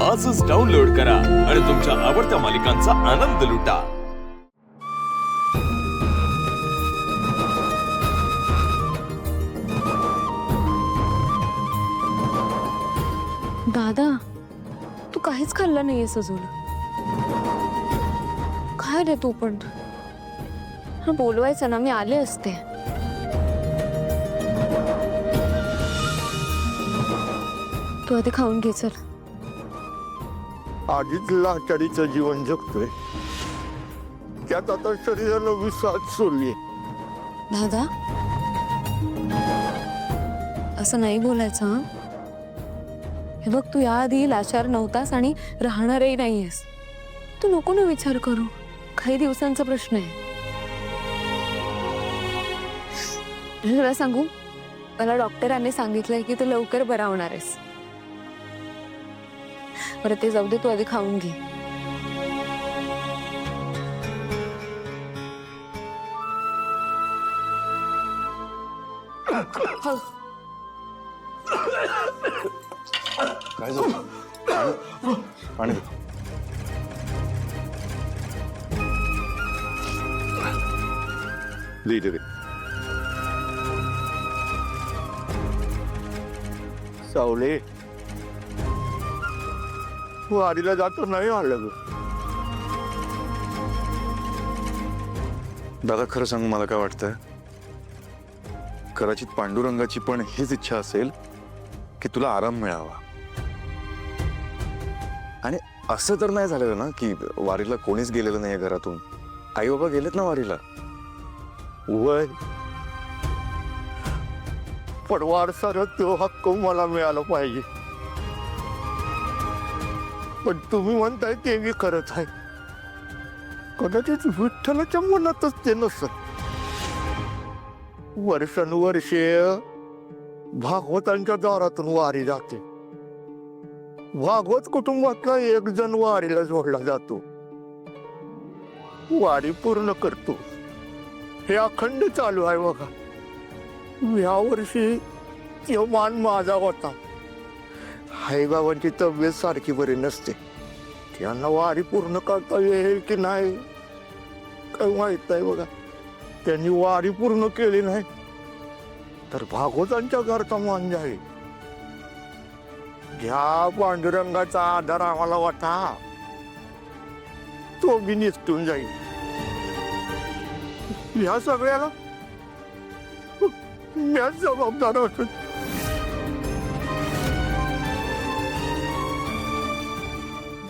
आजच डाउनलोड करा आणि तुमच्या आवडत्या मालिकांचा आनंद लुटा। दादा, तू काहीच खाल्लं नाहीयेस अजून। काय रे तू पण? हा बोलवायचं ना, मी आले असते। तू आधी खाऊन घे चल। आधीच लाचारीचं जीवन जगतोय, त्यात आता शरीराला विसात सोडली। दादा, असं नाही बोलायचं हं? हे बघ, तू याआधी लाचार नव्हतास आणि राहणारही नाहीयेस। तू नको ना विचार करू, काही दिवसांचा प्रश्न आहे। तुला सांगू, मला डॉक्टरांनी सांगितलंय की तू लवकर बरा होणार आहेस। बरं ते जाऊ दे, तू आधी खाऊन घे। हो। काय झालं? पाणी दे। दे दे। सावले, वारीला जातो नाही आलं ग। दादा, खरं सांग, मला काय वाटतंय, कदाचित पांडुरंगाची पण हीच इच्छा असेल की तुला आराम मिळावा। आणि असं तर नाही झालेलं ना की वारीला कोणीच गेलेलं नाहीये घरातून? आई बाबा गेलेत ना वारीला। वय पण वारसाला तो हक्क मला मिळाला पाहिजे। पण तुम्ही म्हणताय ते मी करत आहे, कदाचित विठ्ठलाच्या मनातच ते नसत। वर्षानुवर्षे भागवतांच्या दारातून वारी जाते, भागवत कुटुंबातला एक जण वारीला जोडला जातो, वारी पूर्ण करतो। हे अखंड चालू आहे बघा। या वर्षी तो मान माझा होता। आईबाबांची तब्येत सारखी बरी नसते, त्यांना वारी पूर्ण करता येईल की नाही काय माहित आहे बघा। त्यांनी वारी पूर्ण केली नाही तर भागवतांच्या घरचा मान जाईल। ज्या पांडुरंगाचा आधार आम्हाला होता तो बी निसटून जाईल। ह्या सगळ्याला मीच जबाबदार होतो।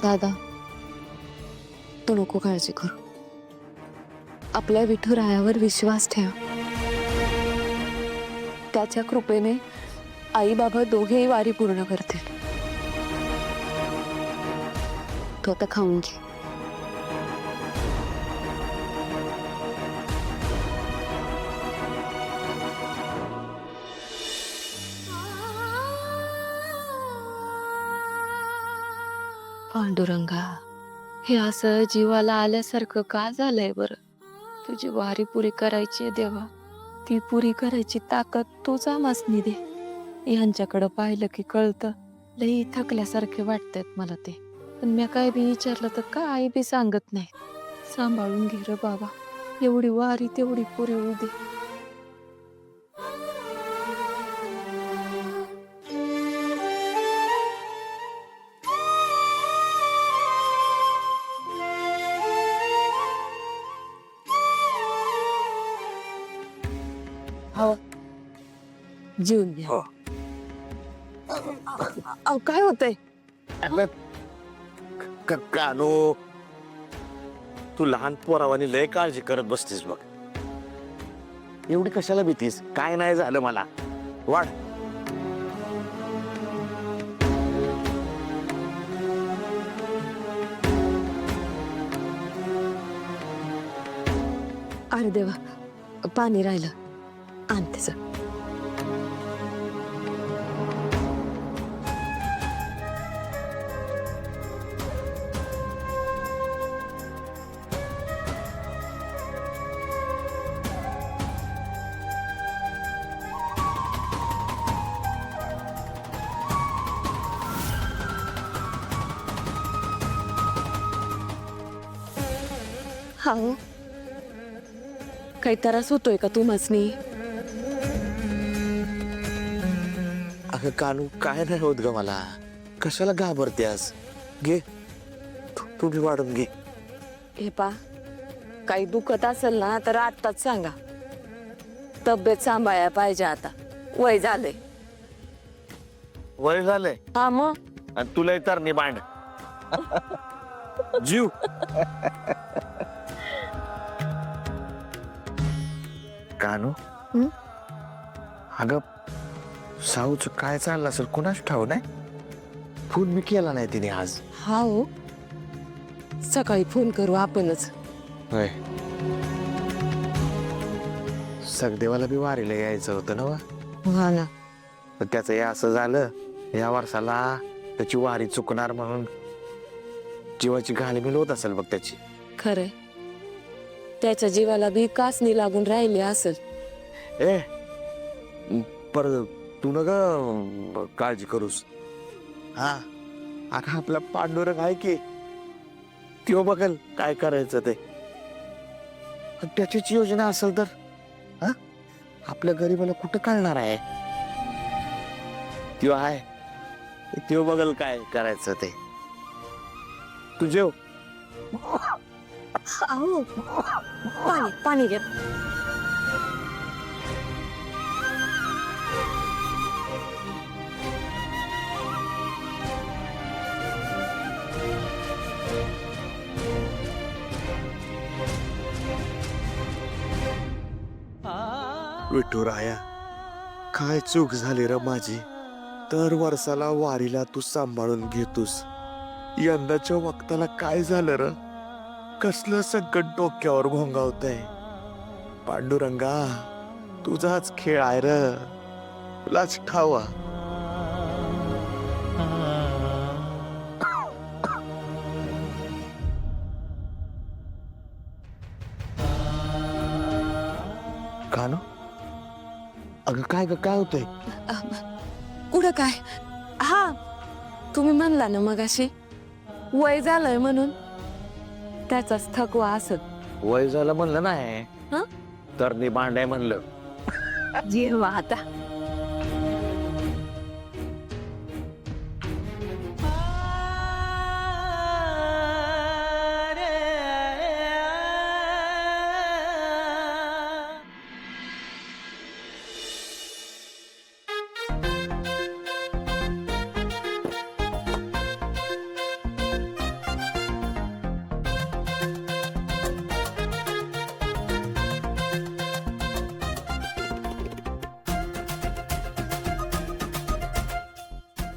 दादा, तू नको काळजी करू, आपल्या विठुरायावर विश्वास ठेव। त्याच्या कृपेने आई बाबा दोघेही वारी पूर्ण करतील। तू आता खाऊन घे। पांडुरंगा, हे असं जीवाला आल्यासारखं का झालंय बरं? तुझी वारी पुरी करायची आहे देवा, ती पुरी करायची ताकद तूच आमासनी दे। यांच्याकडं पाहिलं की कळतं, लई थकल्यासारखे वाटतायत मला ते। पण मी काय बी विचारलं तर काय बी सांगत नाही। सांभाळून घे रे बाबा, एवढी वारी तेवढी पुरी होऊ दे। हो, जीवन घ्या। काय होतंय? कानो, तू लहान पोरावानी लय काळजी करत बसतीस बघ। एवढी कशाला भीतीस? काय नाही झालं मला, वाढ। अरे देवा, पाणी राहिलं, आणते जा। हा हो. काही त्रास होतोय का तुम्हासनी? अगं कानू काय नाही होत ग मला. कशाला घाबरतेस? घे तुम्ही वाढून घे. हे पा, काही दुखत असेल ना तर आत्ताच सांगा. तब्येत सांभाळायला पाहिजे आता. वय झालंय. वय झालंय हा मग आणि तुला तर नाही बांड जीव. कानू हं? अगं साऊच काय चाललं असेल कुणाच ठाऊ नाही. फोन मी केला नाही तिने आज. हा हो. सकाळी फोन करू आपणच. होय. सगदेवाला बी वारीला यायचं होतं ना वा. हा ना. पण त्याचं हे असं झालं. या वर्षाला त्याची वारी चुकणार म्हणून जीवाची घालमेल होत असेल बघ त्याची. खरंय. त्याच्या जीवाला बी कासनी लागून राहिली असेल. ए पर तू न ग काळजी करूस. हा आता आपला पांडुरंग आहे की त्यो बघल काय करायचं ते. आणि त्याचीच योजना असेल तर हा आपल्या गरीबाला कुठं कळणार आहे. त्यो आहे त्यो बघल काय करायचं ते. तू जेव. अहो, पाणी पाणी घ्या. विठुराया काय चूक झाली र माझी. दर वर्षाला वारीला तू सांभाळून घेतोस. यंदाच्या वक्ताला काय झालं र. कसलं संकट डोक्यावर घोंगावतंय. पांडुरंगा तुझाच खेळ आहे र. तुलाच ठावा. कानो अगं काय ग काय होतंय. कुठं काय? हा, तुम्ही म्हणला ना मगाशी वय झालंय म्हणून. त्याचाच थकवा असत. वय झालं म्हणलं नाही हं? तर नि भांडाय म्हणलं. जेव्हा आता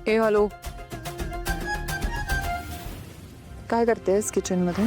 ए हॅलो, काय करतेस किचन मध्ये?